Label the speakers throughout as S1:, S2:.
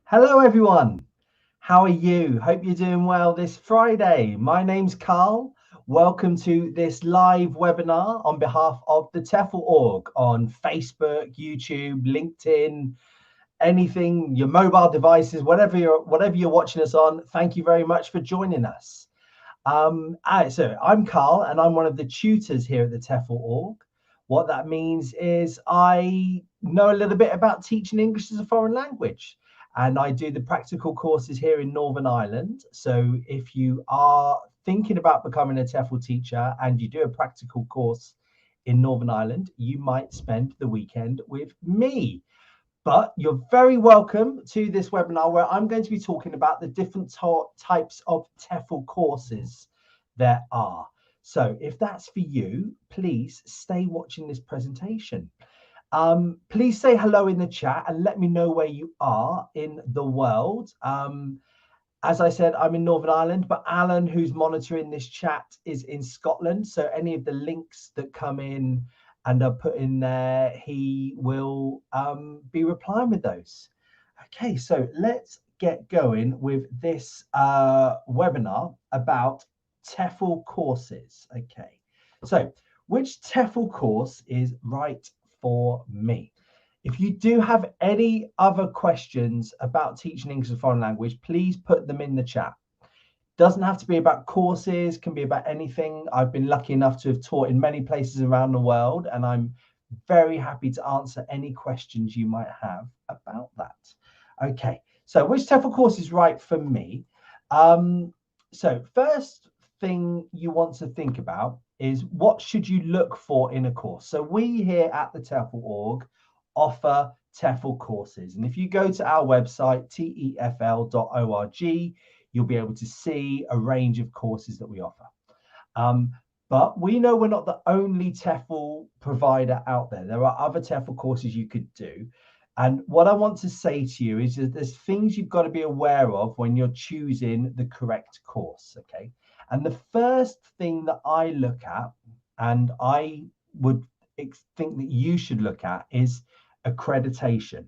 S1: Hello everyone, how are you? Hope you're doing well this Friday. My name's Carl. Welcome to this live webinar on behalf of the TEFL Org on Facebook, YouTube, LinkedIn, anything, your mobile devices, whatever you're watching us on. Thank you very much for joining us. So I'm Carl and I'm one of the tutors here at the TEFL Org. What that means is I know a little bit about teaching English as a foreign language, and I do the practical courses here in Northern Ireland. So if you are thinking about becoming a TEFL teacher and you do a practical course in Northern Ireland, you might spend the weekend with me. But you're very welcome to this webinar where I'm going to be talking about the different types of TEFL courses there are. So if that's for you, please stay watching this presentation. Please say hello in the chat and let me know where you are in the world. As I said, I'm in Northern Ireland, but Alan, who's monitoring this chat, is in Scotland. So any of the links that come in and are put in there, he will be replying with those. Okay, so let's get going with this webinar about TEFL courses. Okay, so which TEFL course is right for me? If you do have any other questions about teaching English as a foreign language, please put them in the chat. Doesn't have to be about courses, can be about anything. I've been lucky enough to have taught in many places around the world, and I'm very happy to answer any questions you might have about that. Okay, so which TEFL course is right for me? So first thing you want to think about is what should you look for in a course? So we here at the TEFL Org offer TEFL courses. And if you go to our website, tefl.org, you'll be able to see a range of courses that we offer. But we know we're not the only TEFL provider out there. There are other TEFL courses you could do. And what I want to say to you is that there's things you've got to be aware of when you're choosing the correct course, okay? And the first thing that I look at, and I would think that you should look at, is accreditation.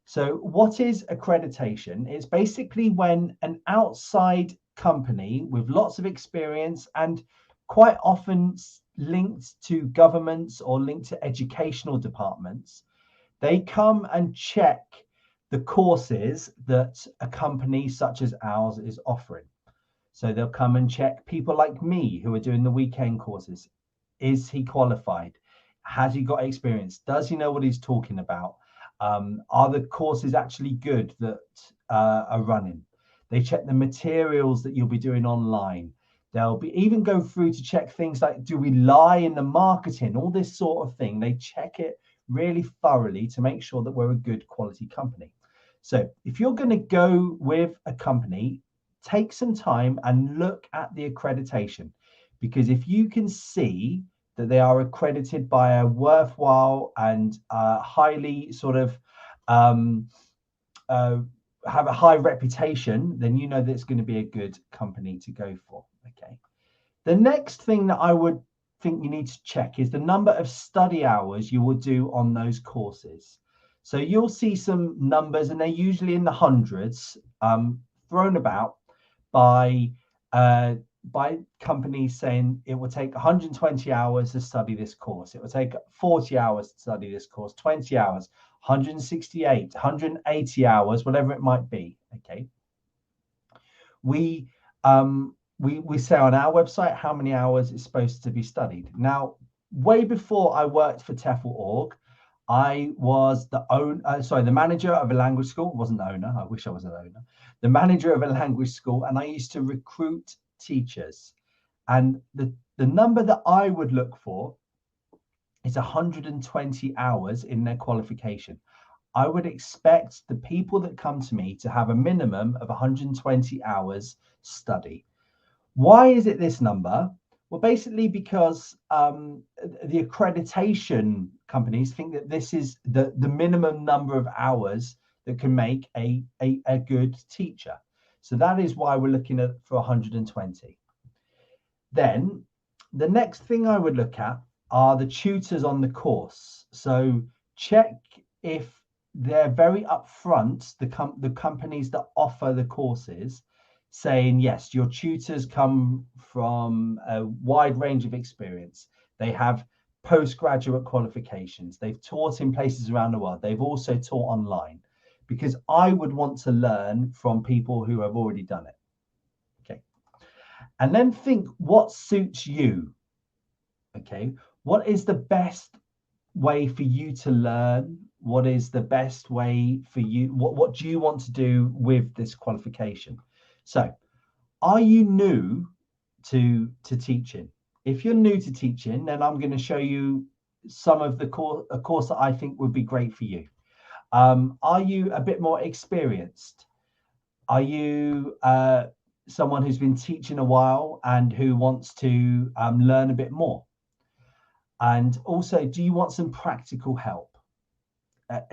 S1: So what is accreditation? It's basically when an outside company with lots of experience and quite often linked to governments or linked to educational departments, they come and check the courses that a company such as ours is offering. So they'll come and check people like me who are doing the weekend courses. Is he qualified? Has he got experience? Does he know what he's talking about? Are the courses actually good that are running? They check the materials that you'll be doing online. They'll be even go through to check things like, do we lie in the marketing? All this sort of thing. They check it really thoroughly to make sure that we're a good quality company. So if you're going to go with a company, take some time and look at the accreditation, because if you can see that they are accredited by a worthwhile and highly sort of have a high reputation, then you know that it's going to be a good company to go for. Okay. The next thing that I would think you need to check is the number of study hours you will do on those courses. So you'll see some numbers, and they're usually in the hundreds, thrown about by companies saying it will take 120 hours to study this course. It will take 40 hours to study this course, 20 hours, 168, 180 hours, whatever it might be. Okay. We say on our website how many hours is supposed to be studied. Now, way before I worked for TEFL Org, I was the manager of a language school. I wasn't the owner. I wish I was an owner. The manager of a language school, and I used to recruit teachers. And the number that I would look for is 120 hours in their qualification. I would expect the people that come to me to have a minimum of 120 hours study. Why is it this number? Well, basically because the accreditation companies think that this is the minimum number of hours that can make a good teacher. So that is why we're looking at for 120. Then the next thing I would look at are the tutors on the course. So check if they're very upfront, the companies that offer the courses, saying, yes, your tutors come from a wide range of experience. They have postgraduate qualifications. They've taught in places around the world. They've also taught online, because I would want to learn from people who have already done it. Okay. And then think what suits you. Okay. What is the best way for you to learn? What is the best way for you? What do you want to do with this qualification? So, are you new to teaching? If you're new to teaching, then I'm going to show you some of a course that I think would be great for you. Are you a bit more experienced? Are you someone who's been teaching a while and who wants to learn a bit more? And also, do you want some practical help? Are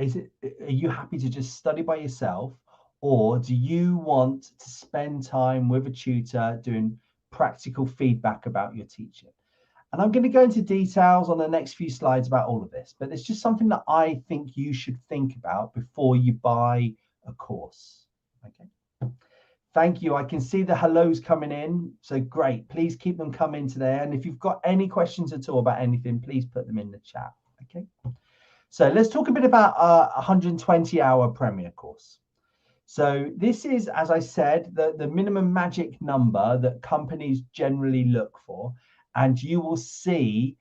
S1: you happy to just study by yourself, or do you want to spend time with a tutor doing practical feedback about your teaching? And I'm going to go into details on the next few slides about all of this, but it's just something that I think you should think about before you buy a course. Okay. Thank you. I can see the hellos coming in. So great. Please keep them coming today. And if you've got any questions at all about anything, please put them in the chat. Okay. So let's talk a bit about a 120-hour Premier course. So this is, as I said, the minimum magic number that companies generally look for. And you will see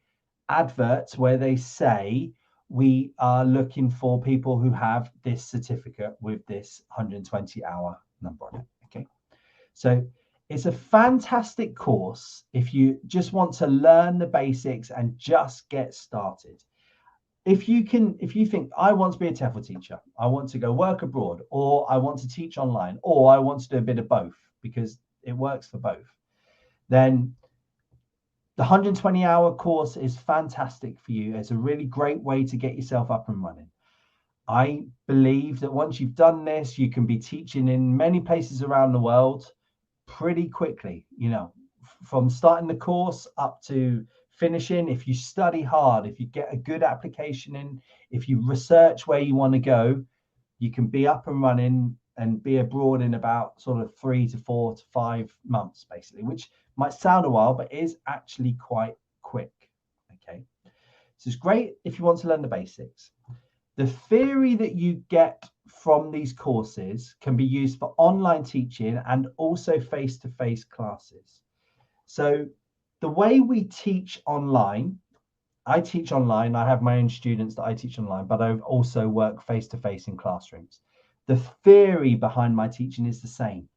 S1: adverts where they say, we are looking for people who have this certificate with this 120-hour number on it. Okay. So it's a fantastic course if you just want to learn the basics and just get started. If you think, I want to be a TEFL teacher, I want to go work abroad, or I want to teach online, or I want to do a bit of both because it works for both, then the 120-hour course is fantastic for you. It's a really great way to get yourself up and running. I believe that once you've done this, you can be teaching in many places around the world pretty quickly, from starting the course up to finishing. If you study hard, if you get a good application in, if you research where you want to go, you can be up and running and be abroad in about sort of 3 to 4 to 5 months, basically, which might sound a while, but is actually quite quick. Okay. So it's great if you want to learn the basics. The theory that you get from these courses can be used for online teaching and also face-to-face classes. So the way we teach online, I teach online, I have my own students that I teach online, but I also work face-to-face in classrooms. The theory behind my teaching is the same.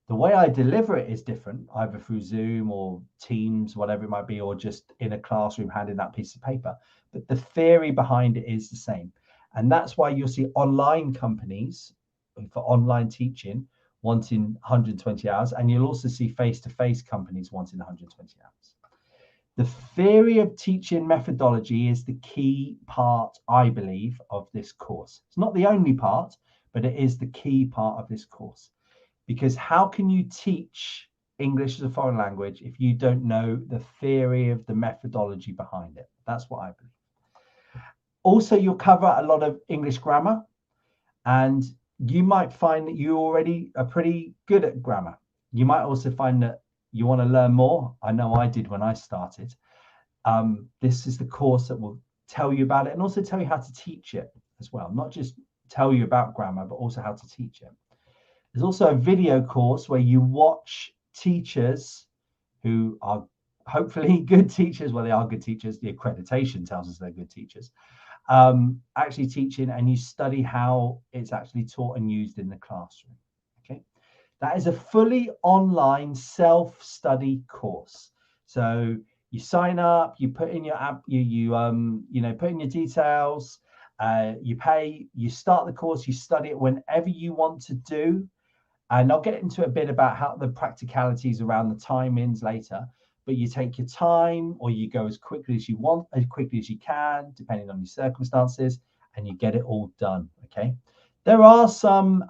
S1: The way I deliver it is different, either through Zoom or Teams, whatever it might be, or just in a classroom handing that piece of paper. But the theory behind it is the same. And that's why you'll see online companies for online teaching wanting 120 hours. And you'll also see face-to-face companies wanting 120 hours. The theory of teaching methodology is the key part, I believe, of this course. It's not the only part, but it is the key part of this course. Because how can you teach English as a foreign language if you don't know the theory of the methodology behind it? That's what I believe. Also, you'll cover a lot of English grammar, and you might find that you already are pretty good at grammar. You might also find that you want to learn more. I know I did when I started. This is the course that will tell you about it and also tell you how to teach it as well. Not just tell you about grammar, but also how to teach it. There's also a video course where you watch teachers who are hopefully good teachers. Well, they are good teachers. The accreditation tells us they're good teachers. Actually teaching, and you study how it's actually taught and used in the classroom. Okay, that is a fully online self-study course. So you sign up, you put in your app, you put in your details, you pay, you start the course, you study it whenever you want to do. And I'll get into a bit about how the practicalities around the timings later, but you take your time, or you go as quickly as you want, as quickly as you can, depending on your circumstances, and you get it all done. Okay. There are some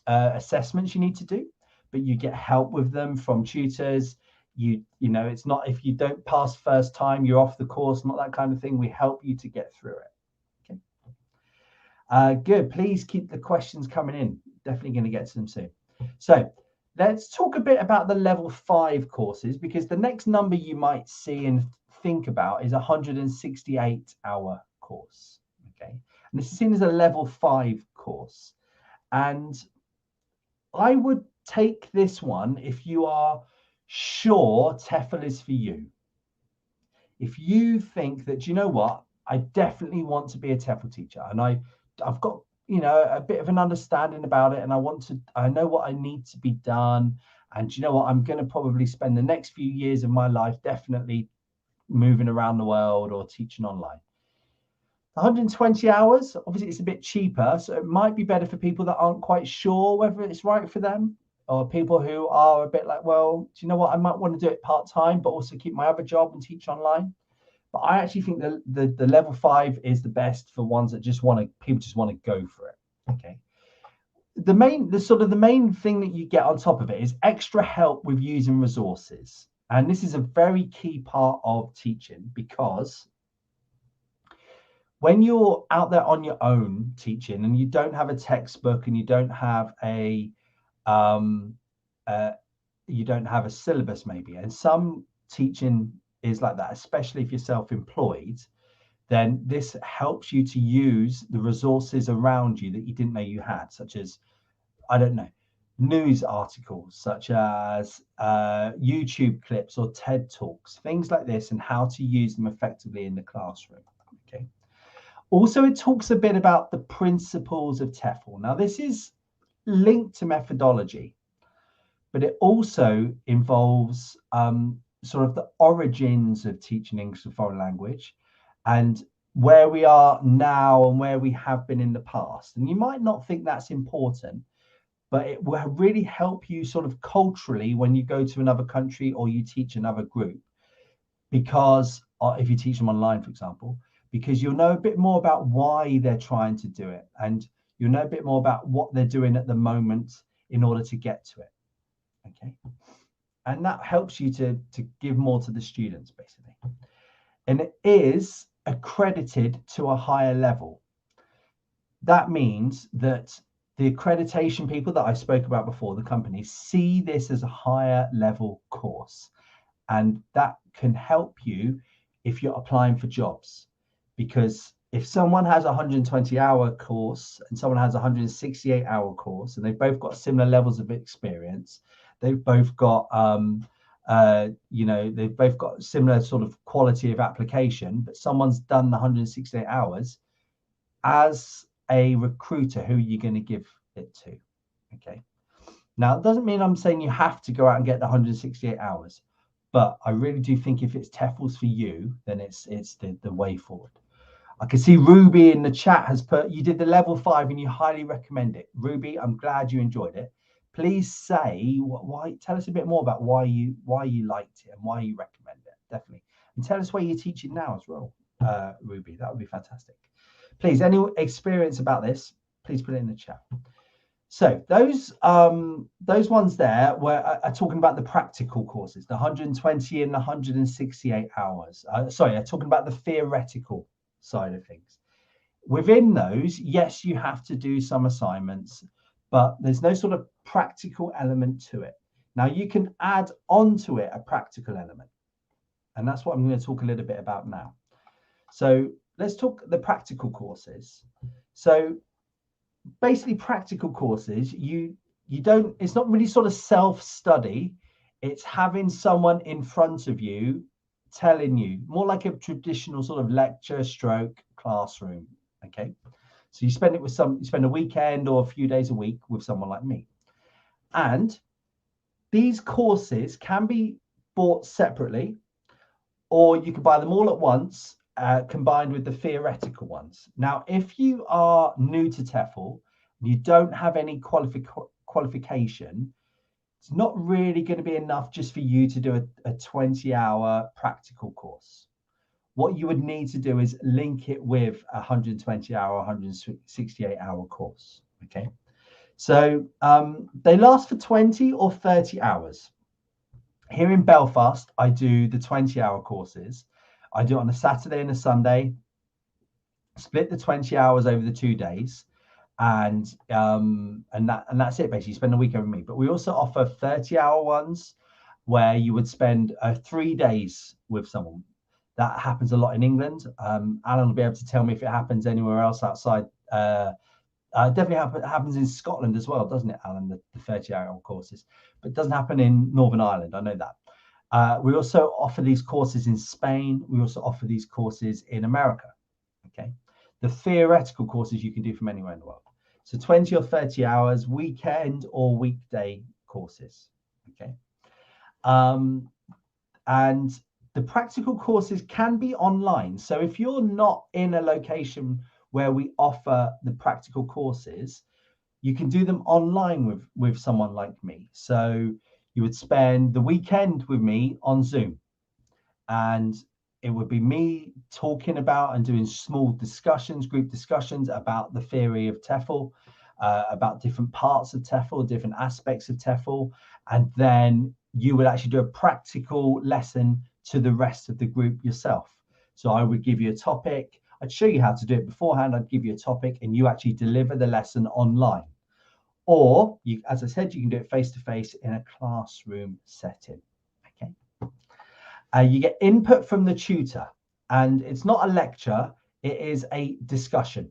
S1: assessments you need to do, but you get help with them from tutors. It's not, if you don't pass first time, you're off the course, not that kind of thing. We help you to get through it. Okay. Good. Please keep the questions coming in. Definitely going to get to them soon. So let's talk a bit about the level 5 courses, because the next number you might see and think about is a 168-hour course. Okay. And this is seen as a level 5 course. And I would take this one if you are sure TEFL is for you. If you think that, you know what, I definitely want to be a TEFL teacher, and I've got, you know, a bit of an understanding about it, and I know what I need to be done, and you know what, I'm going to probably spend the next few years of my life definitely moving around the world or teaching online. 120 hours, obviously it's a bit cheaper, so it might be better for people that aren't quite sure whether it's right for them, or people who are a bit like, well, do you know what, I might want to do it part-time but also keep my other job and teach online. But I actually think the level 5 is the best for ones that people just want to go for it. Okay. The main thing that you get on top of it is extra help with using resources. And this is a very key part of teaching, because when you're out there on your own teaching and you don't have a textbook and you don't have a syllabus maybe, and some teaching is like that, especially if you're self-employed, then this helps you to use the resources around you that you didn't know you had, such as, I don't know, news articles, such as YouTube clips or TED Talks, things like this, and how to use them effectively in the classroom. Okay. Also, it talks a bit about the principles of TEFL. Now, this is linked to methodology, but it also involves sort of the origins of teaching English as a foreign language, and where we are now and where we have been in the past. And you might not think that's important, but it will really help you sort of culturally when you go to another country or you teach another group, because if you teach them online, for example, because you'll know a bit more about why they're trying to do it, and you'll know a bit more about what they're doing at the moment in order to get to it. Okay. And that helps you to give more to the students, basically. And it is accredited to a higher level. That means that the accreditation people that I spoke about before, the companies, see this as a higher level course. And that can help you if you're applying for jobs. Because if someone has a 120-hour course and someone has a 168-hour course, and they've both got similar levels of experience, they've both got they've both got similar sort of quality of application, but someone's done the 168 hours, as a recruiter, who are you going to give it to? Okay. Now, it doesn't mean I'm saying you have to go out and get the 168 hours, but I really do think if it's TEFLs for you, then it's the way forward. I can see Ruby in the chat has put, you did the level 5 and you highly recommend it. Ruby, I'm glad you enjoyed it. Please say why. Tell us a bit more about why you liked it and why you recommend it. Definitely, and tell us where you're teaching now as well, Ruby. That would be fantastic. Please, any experience about this, please put it in the chat. So those ones there are talking about the practical courses, the 120 and the 168 hours. Sorry, I'm talking about the theoretical side of things. Within those, yes, you have to do some assignments, but there's no sort of practical element to it. Now, you can add onto it a practical element, and that's what I'm going to talk a little bit about now. So let's talk the practical courses. So basically, practical courses, it's not really sort of self-study. It's having someone in front of you telling you, more like a traditional sort of lecture stroke classroom. Okay. So you spend a weekend or a few days a week with someone like me. And these courses can be bought separately, or you can buy them all at once, combined with the theoretical ones. Now, if you are new to TEFL, you don't have any qualification, it's not really going to be enough just for you to do a 20-hour practical course. What you would need to do is link it with a 120-hour, 168-hour course. Okay. So they last for 20 or 30 hours. Here in Belfast, I do the 20-hour courses. I do it on a Saturday and a Sunday. split the 20 hours over the 2 days, and that's it basically. You spend the weekend with me. But we also offer 30-hour ones where you would spend 3 days with someone. That happens a lot in England. Alan will be able to tell me if it happens anywhere else outside. Definitely happens in Scotland as well, doesn't it, Alan? The 30-hour courses, but it doesn't happen in Northern Ireland. I know that. We also offer these courses in Spain. We also offer these courses in America. Okay, the theoretical courses you can do from anywhere in the world. So 20 or 30 hours, weekend or weekday courses. Okay, and the practical courses can be online. So if you're not in a location where we offer the practical courses, you can do them online with someone like me. So you would spend the weekend with me on Zoom, and it would be me talking about and doing small discussions, group discussions about the theory of TEFL, about different parts of TEFL, different aspects of TEFL, and then you would actually do a practical lesson to the rest of the group yourself. So I would give you a topic, I'd show you how to do it beforehand, I'd give you a topic, and you actually deliver the lesson online. Or, you, as I said, you can do it face-to-face in a classroom setting. Okay. You get input from the tutor, and it's not a lecture, it is a discussion.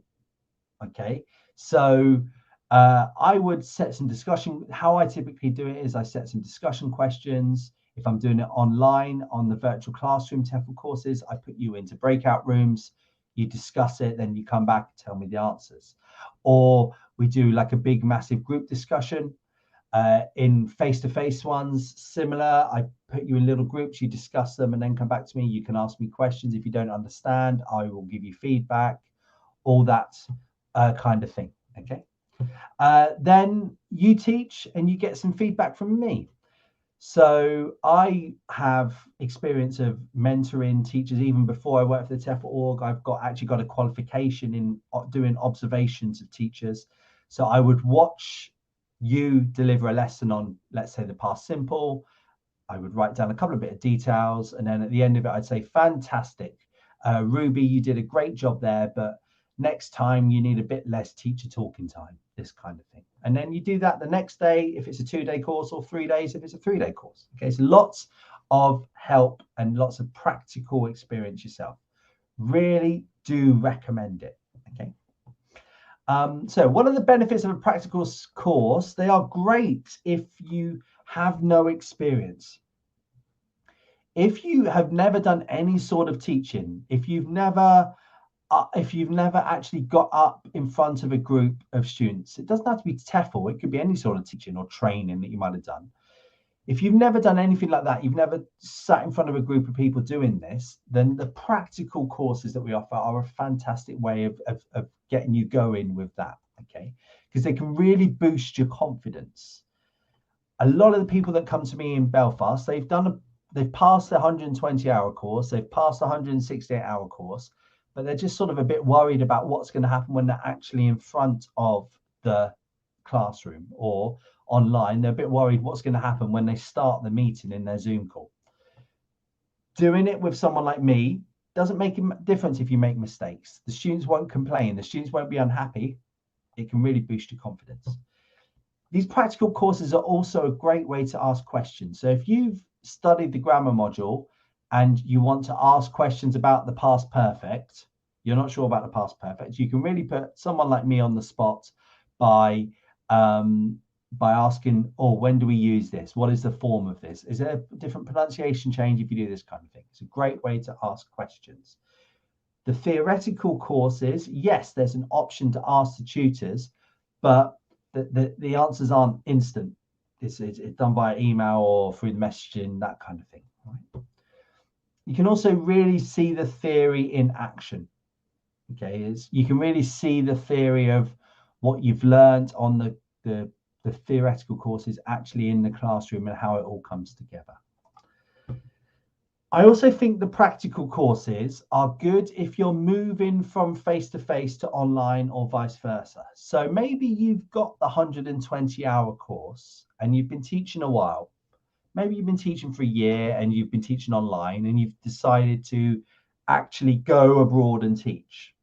S1: Okay, so I would set some discussion. How I typically do it is I set some discussion questions. If I'm doing it online on the virtual classroom TEFL courses, I put you into breakout rooms, you discuss it, then you come back and tell me the answers. Or we do like a big massive group discussion. In face-to-face ones, similar. I put you in little groups, you discuss them, and then come back to me. You can ask me questions. If you don't understand, I will give you feedback, all that kind of thing. Okay. Then you teach and you get some feedback from me. So I have experience of mentoring teachers even before I worked for the TEFL Org. I've actually got a qualification in doing observations of teachers. So I would watch you deliver a lesson on, let's say, the past simple. I would write down a couple of bit of details, and then at the end of it, I'd say, fantastic. Ruby, you did a great job there, but next time you need a bit less teacher talking time, this kind of thing. And then you do that the next day if it's a 2-day course, or 3 days if it's a 3-day course. Okay, so lots of help and lots of practical experience yourself. Really do recommend it. Okay. So what are the benefits of a practical course? They are great if you have no experience. If you have never done any sort of teaching, if you've never actually got up in front of a group of students, it doesn't have to be TEFL, it could be any sort of teaching or training that you might have done. If you've never done anything like that, you've never sat in front of a group of people doing this, then the practical courses that we offer are a fantastic way of getting you going with that, okay? Because they can really boost your confidence. A lot of the people that come to me in Belfast, they've passed the 120-hour course, they've passed the 168-hour course, but they're just sort of a bit worried about what's going to happen when they're actually in front of the classroom or online. They're a bit worried what's going to happen when they start the meeting in their Zoom call. Doing it with someone like me doesn't make a difference if you make mistakes. The students won't complain. The students won't be unhappy. It can really boost your confidence. These practical courses are also a great way to ask questions. So if you've studied the grammar module and you want to ask questions about the past perfect, you're not sure about the past perfect, you can really put someone like me on the spot by asking, oh, when do we use this? What is the form of this? Is there a different pronunciation change if you do this kind of thing? It's a great way to ask questions. The theoretical courses, yes, there's an option to ask the tutors, but the answers aren't instant. It's done by email or through the messaging, that kind of thing. Right? You can also really see the theory in action. Okay, you can really see the theory of what you've learned on the theoretical courses actually in the classroom and how it all comes together. I also think the practical courses are good if you're moving from face-to-face to online or vice versa. So maybe you've got the 120-hour course and you've been teaching a while. Maybe you've been teaching for a year and you've been teaching online and you've decided to actually go abroad and teach.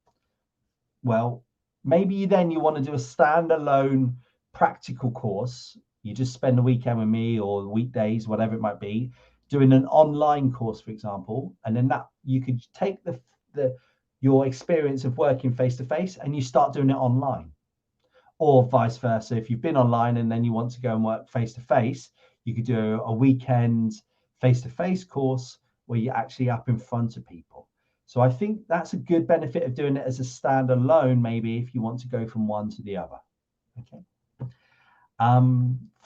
S1: well, maybe then you want to do a standalone practical course. You just spend a weekend with me or weekdays, whatever it might be, doing an online course, for example, and then that you could take your experience of working face to face and you start doing it online, or vice versa. If you've been online and then you want to go and work face to face, you could do a weekend face to face course where you're actually up in front of people. So I think that's a good benefit of doing it as a standalone, maybe if you want to go from one to the other. Okay.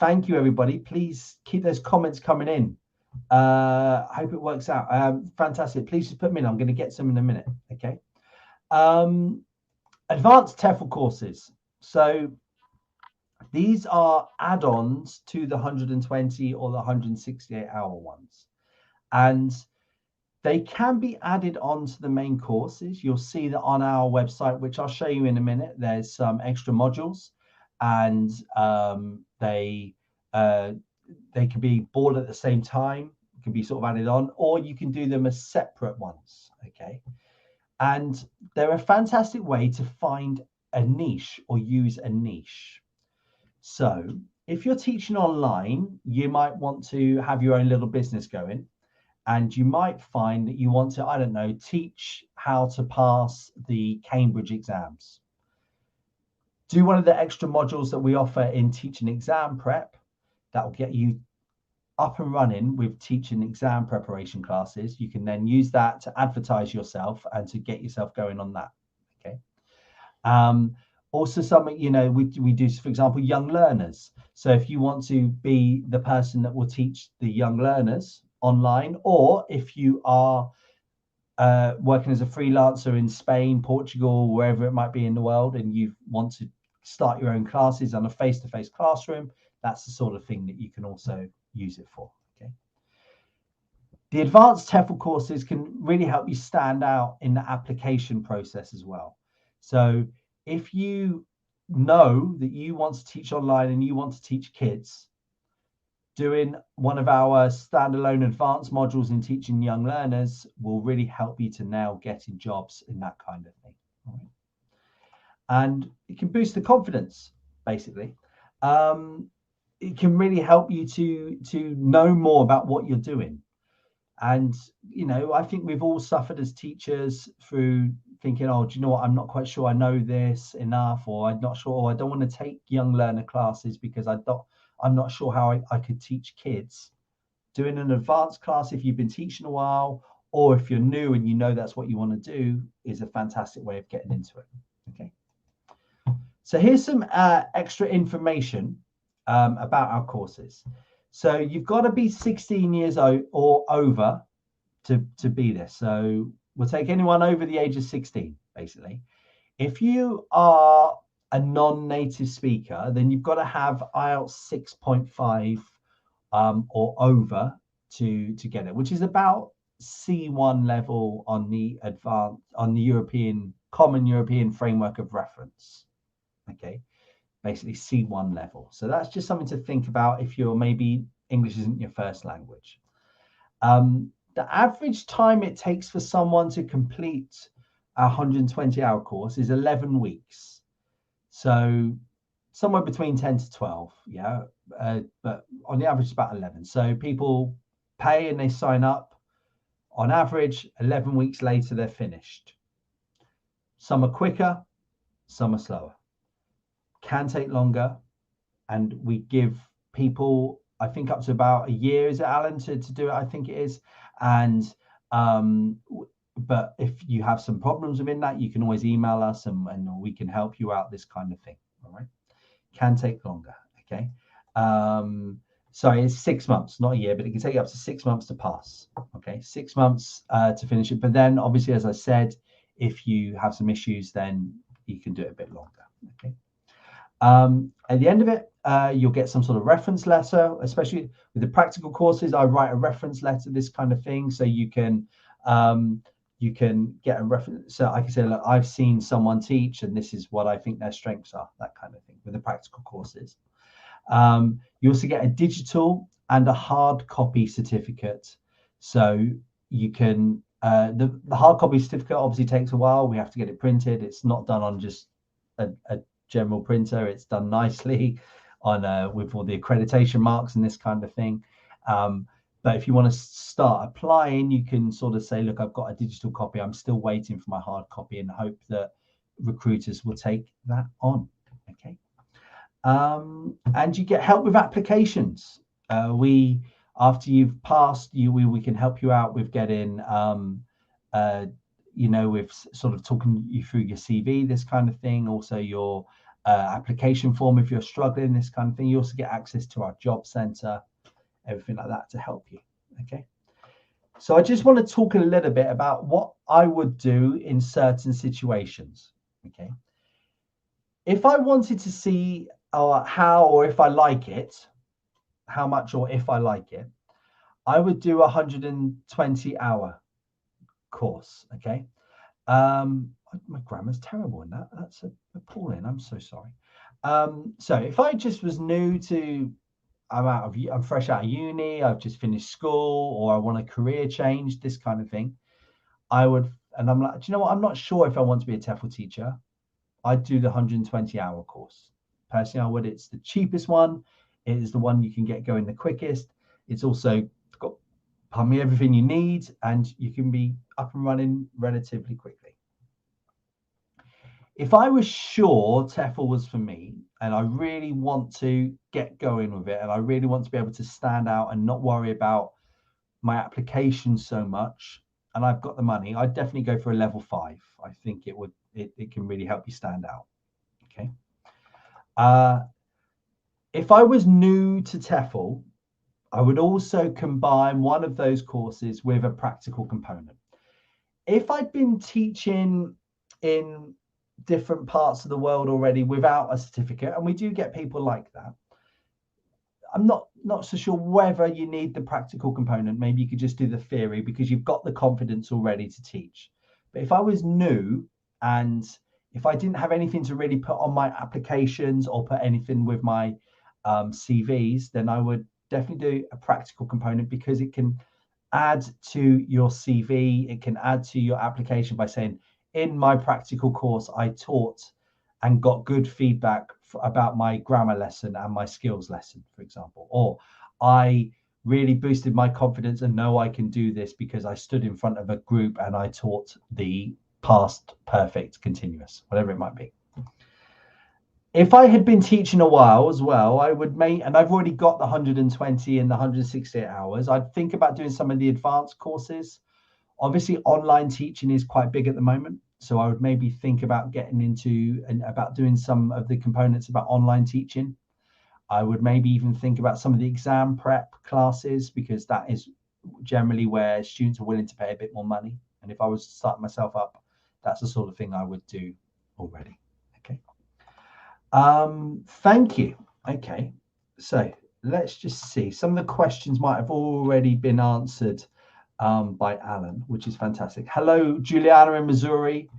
S1: Thank you, everybody. Please keep those comments coming in. I hope it works out. Fantastic. Please just put them in. I'm going to get some in a minute. Okay. Advanced TEFL courses. So these are add-ons to the 120 or the 168-hour ones. And they can be added onto the main courses. You'll see that on our website, which I'll show you in a minute, there's some extra modules, and they can be bought at the same time, can be sort of added on, or you can do them as separate ones, okay? And they're a fantastic way to find a niche or use a niche. So if you're teaching online, you might want to have your own little business going. And you might find that you want to, I don't know, teach how to pass the Cambridge exams. Do one of the extra modules that we offer in teaching exam prep. That will get you up and running with teaching exam preparation classes. You can then use that to advertise yourself and to get yourself going on that. Okay. Also, something, you know, we do, for example, young learners. So if you want to be the person that will teach the young learners online, or if you are working as a freelancer in Spain, Portugal, wherever it might be in the world, and you want to start your own classes on a face-to-face classroom, that's the sort of thing that you can also use it for. Okay. The advanced TEFL courses can really help you stand out in the application process as well. So if you know that you want to teach online and you want to teach kids, doing one of our standalone advanced modules in teaching young learners will really help you to now getting jobs in that kind of thing. All right. And it can boost the confidence, basically. It can really help you to know more about what you're doing. And, you know, I think we've all suffered as teachers through thinking, oh, do you know what? I'm not quite sure I know this enough, or I'm not sure, or I don't want to take young learner classes because I'm not sure how I could teach kids. Doing an advanced class, if you've been teaching a while, or if you're new and you know that's what you want to do, is a fantastic way of getting into it. Okay. So here's some extra information about our courses. So you've got to be 16 years old or over to be this. So we'll take anyone over the age of 16, basically. If you are a non-native speaker, then you've got to have IELTS 6.5 or over to get it, which is about C1 level on the Common European Framework of Reference. Okay, basically C1 level. So that's just something to think about if you're maybe English isn't your first language. The average time it takes for someone to complete a 120-hour course is 11 weeks. So somewhere between 10 to 12, yeah. But on the average, it's about 11. So people pay and they sign up. On average, 11 weeks later, they're finished. Some are quicker, some are slower. Can take longer. And we give people, I think, up to about a year, is it, Alan, to do it? I think it is. And but if you have some problems within that, you can always email us and we can help you out, this kind of thing. All right. Can take longer. Okay. Sorry, it's 6 months, not a year, but it can take up to 6 months to pass. Okay. 6 months to finish it. But then obviously, as I said, if you have some issues, then you can do it a bit longer. Okay. At the end of it, you'll get some sort of reference letter, especially with the practical courses. I write a reference letter, this kind of thing, so you can get a reference. So I can say, look, I've seen someone teach, and this is what I think their strengths are, that kind of thing, with the practical courses. You also get a digital and a hard copy certificate, so you can The hard copy certificate obviously takes a while. We have to get it printed. It's not done on just a general printer. It's done nicely on with all the accreditation marks and this kind of thing. But if you want to start applying, you can sort of say, look, I've got a digital copy. I'm still waiting for my hard copy, and hope that recruiters will take that on. Okay. And you get help with applications. After you've passed, we can help you out with getting, with sort of talking you through your CV, this kind of thing. Also your application form if you're struggling, this kind of thing. You also get access to our job center, everything like that to help you. Okay. So I just want to talk a little bit about what I would do in certain situations. Okay. If I wanted to see how or if I like it, how much or if I like it, I would do a 120-hour course. Okay. My grammar's terrible in that. That's appalling. I'm so sorry. So if I just was new to, I'm fresh out of uni, I've just finished school, or I want a career change, this kind of thing, I would, and I'm like, do you know what? I'm not sure if I want to be a TEFL teacher. I'd do the 120-hour course. Personally, I would. It's the cheapest one. It is the one you can get going the quickest. It's also got everything you need, and you can be up and running relatively quickly. If I was sure TEFL was for me, and I really want to get going with it, and I really want to be able to stand out and not worry about my application so much, and I've got the money, I'd definitely go for a level 5. I think it can really help you stand out. Okay. If I was new to TEFL, I would also combine one of those courses with a practical component. If I'd been teaching in different parts of the world already without a certificate, and we do get people like that, I'm not so sure whether you need the practical component. Maybe you could just do the theory because you've got the confidence already to teach. But if I was new, and if I didn't have anything to really put on my applications or put anything with my CVs, then I would definitely do a practical component, because it can add to your CV. It can add to your application by saying, in my practical course, I taught and got good feedback about my grammar lesson and my skills lesson, for example, or I really boosted my confidence and know I can do this because I stood in front of a group and I taught the past perfect continuous, whatever it might be. If I had been teaching a while as well, I would and I've already got the 120 and the 168 hours, I'd think about doing some of the advanced courses. Obviously, online teaching is quite big at the moment. So I would maybe think about getting into and about doing some of the components about online teaching. I would maybe even think about some of the exam prep classes, because that is generally where students are willing to pay a bit more money. And if I was starting myself up, that's the sort of thing I would do already. Okay. Thank you. Okay. So let's just see. Some of the questions might have already been answered by Alan, which is fantastic. Hello, Juliana in Missouri.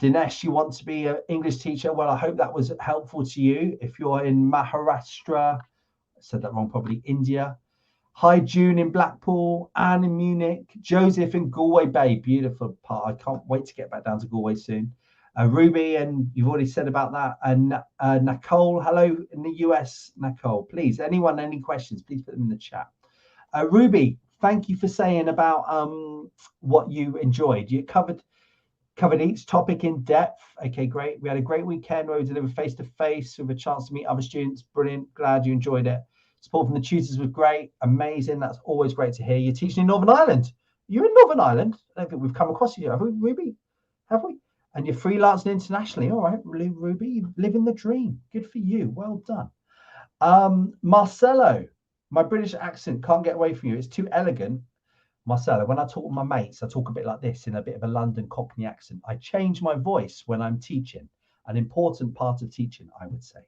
S1: Dinesh, you want to be an English teacher? Well, I hope that was helpful to you. If you're in Maharashtra, I said that wrong, probably India. Hi, June in Blackpool, Anne in Munich, Joseph in Galway Bay, beautiful part. I can't wait to get back down to Galway soon. Ruby, and you've already said about that. And Nicole, hello in the US, Nicole. Please, anyone, any questions, please put them in the chat. Ruby, thank you for saying about what you enjoyed. You covered each topic in depth. Okay, great. We had a great weekend where we delivered face-to-face with a chance to meet other students. Brilliant. Glad you enjoyed it. Support from the tutors was great. Amazing. That's always great to hear. You're teaching in Northern Ireland. You're in Northern Ireland. I don't think we've come across you, have we, Ruby? Have we? And you're freelancing internationally. All right, Ruby, you're living the dream. Good for you. Well done. Marcelo, my British accent can't get away from you. It's too elegant. Marcelo, when I talk with my mates, I talk a bit like this in a bit of a London Cockney accent. I change my voice when I'm teaching. An important part of teaching, I would say.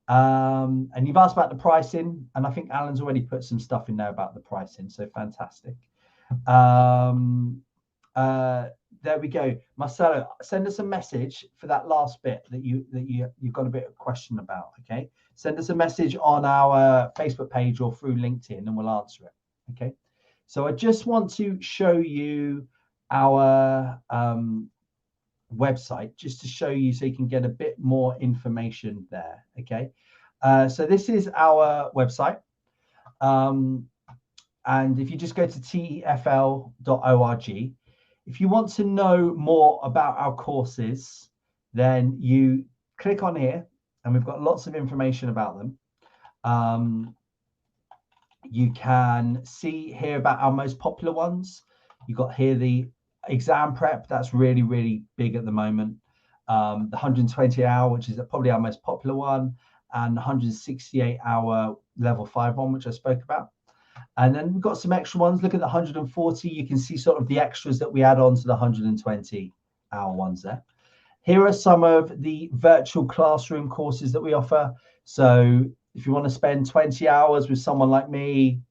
S1: And you've asked about the pricing, and I think Alan's already put some stuff in there about the pricing, so fantastic. There we go. Marcelo, send us a message for that last bit that you've got a bit of question about, okay? Send us a message on our Facebook page or through LinkedIn and we'll answer it, okay? So I just want to show you our website just to show you so you can get a bit more information there. Okay, so this is our website. And if you just go to TEFL.org, if you want to know more about our courses, then you click on here, and we've got lots of information about them. You can see here about our most popular ones. You've got here the exam prep. That's really, really big at the moment. The 120-hour, which is probably our most popular one, and 168-hour level 5 one, which I spoke about. And then we've got some extra ones. Look at the 140. You can see sort of the extras that we add on to the 120-hour ones there. Here are some of the virtual classroom courses that we offer. So if you want to spend 20 hours with someone like me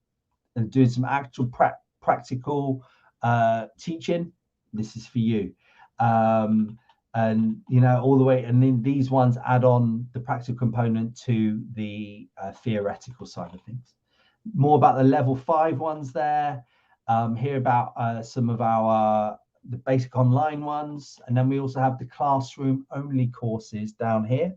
S1: and doing some actual practical teaching, this is for you. And, you know, all the way. And then these ones add on the practical component to the theoretical side of things. More about the level 5 ones there. Hear about some of the basic online ones, and then we also have the classroom only courses down here.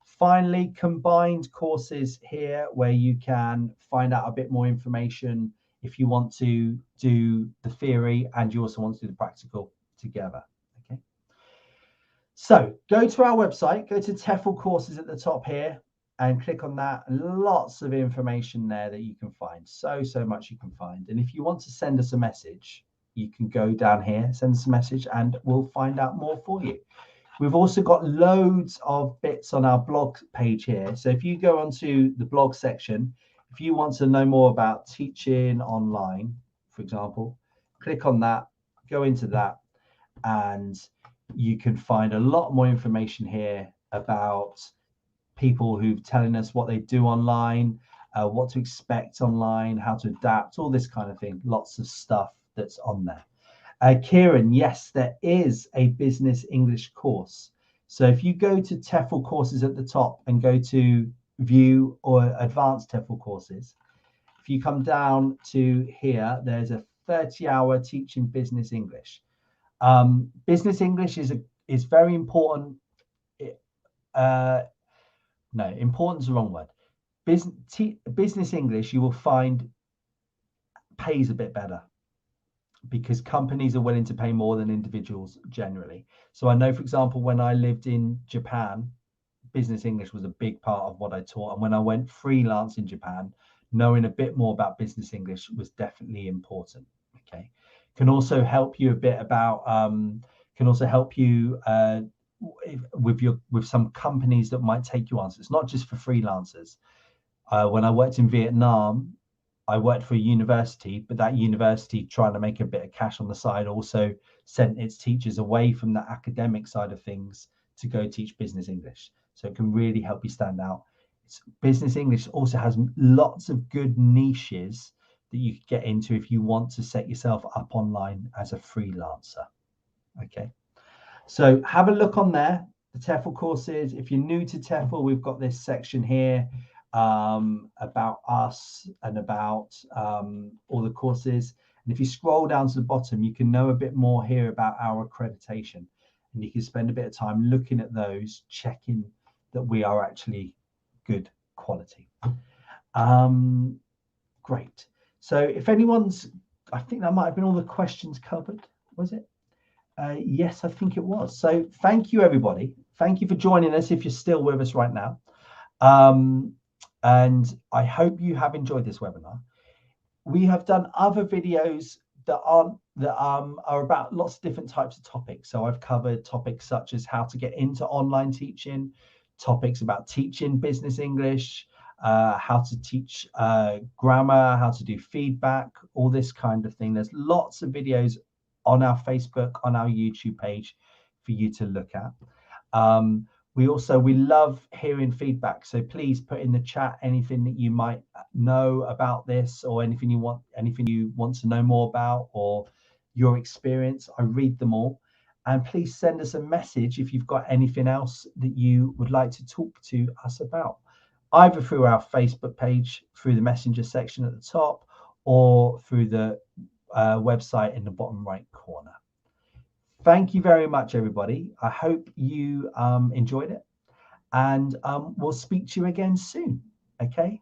S1: Finally, combined courses here where you can find out a bit more information if you want to do the theory and you also want to do the practical together. Okay, so go to our website, go to TEFL courses at the top here, and click on that. Lots of information there that you can find. So much you can find. And if you want to send us a message, you can go down here, send us a message, and we'll find out more for you. We've also got loads of bits on our blog page here. So if you go onto the blog section, if you want to know more about teaching online, for example, click on that, go into that, and you can find a lot more information here about people who've telling us what they do online, what to expect online, how to adapt, all this kind of thing. Lots of stuff that's on there. Kieran, yes, there is a business English course. So if you go to TEFL courses at the top and go to view or advanced TEFL courses, if you come down to here, there's a 30-hour teaching business English. Business English is very important. No, important is the wrong word. Business English, you will find, pays a bit better because companies are willing to pay more than individuals generally. So I know, for example, when I lived in Japan, business English was a big part of what I taught. And when I went freelance in Japan, knowing a bit more about business English was definitely important. Okay. Can also help you a bit about, with some companies that might take you on. So it's not just for freelancers. When I worked in Vietnam, I worked for a university, but that university, trying to make a bit of cash on the side, also sent its teachers away from the academic side of things to go teach business English. So it can really help you stand out. Business English also has lots of good niches that you could get into if you want to set yourself up online as a freelancer. Okay. So have a look on there, the TEFL courses. If you're new to TEFL, we've got this section here about us and about all the courses. And if you scroll down to the bottom, you can know a bit more here about our accreditation. And you can spend a bit of time looking at those, checking that we are actually good quality. Great. So if anyone's, I think that might have been all the questions covered, was it? Yes, I think it was. So thank you, everybody. Thank you for joining us if you're still with us right now. And I hope you have enjoyed this webinar. We have done other videos that are about lots of different types of topics. So I've covered topics such as how to get into online teaching, topics about teaching business English, how to teach grammar, how to do feedback, all this kind of thing. There's lots of videos on our Facebook, on our YouTube page for you to look at. We love hearing feedback. So please put in the chat anything that you might know about this, or anything you want to know more about, or your experience. I read them all. And please send us a message if you've got anything else that you would like to talk to us about, either through our Facebook page, through the messenger section at the top, or through the website in the bottom right corner. Thank you very much, everybody. I hope you enjoyed it, and we'll speak to you again soon. Okay.